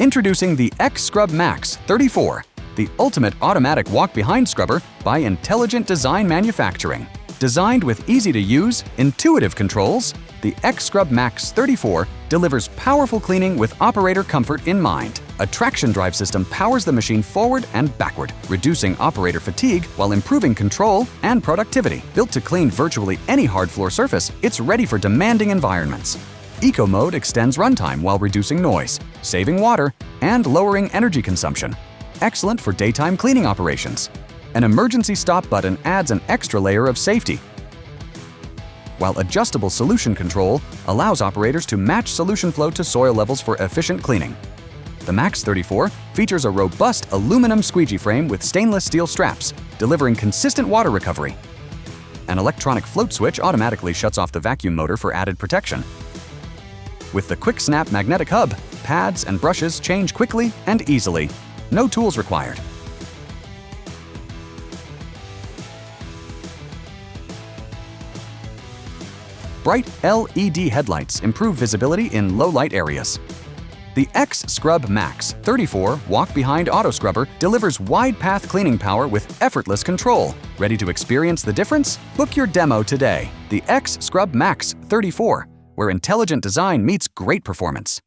Introducing the X-Scrub Max 34, the ultimate automatic walk-behind scrubber by Intelligent Design Manufacturing. Designed with easy-to-use, intuitive controls, the X-Scrub Max 34 delivers powerful cleaning with operator comfort in mind. A traction drive system powers the machine forward and backward, reducing operator fatigue while improving control and productivity. Built to clean virtually any hard floor surface, it's ready for demanding environments. Eco Mode extends runtime while reducing noise, saving water, and lowering energy consumption. Excellent for daytime cleaning operations. An emergency stop button adds an extra layer of safety, while adjustable solution control allows operators to match solution flow to soil levels for efficient cleaning. The Max 34 features a robust aluminum squeegee frame with stainless steel straps, delivering consistent water recovery. An electronic float switch automatically shuts off the vacuum motor for added protection. With the quick snap magnetic hub, pads and brushes change quickly and easily. No tools required. Bright LED headlights improve visibility in low-light areas. The X-Scrub Max 34 walk-behind auto scrubber delivers wide-path cleaning power with effortless control. Ready to experience the difference? Book your demo today. The X-Scrub Max 34, where intelligent design meets great performance.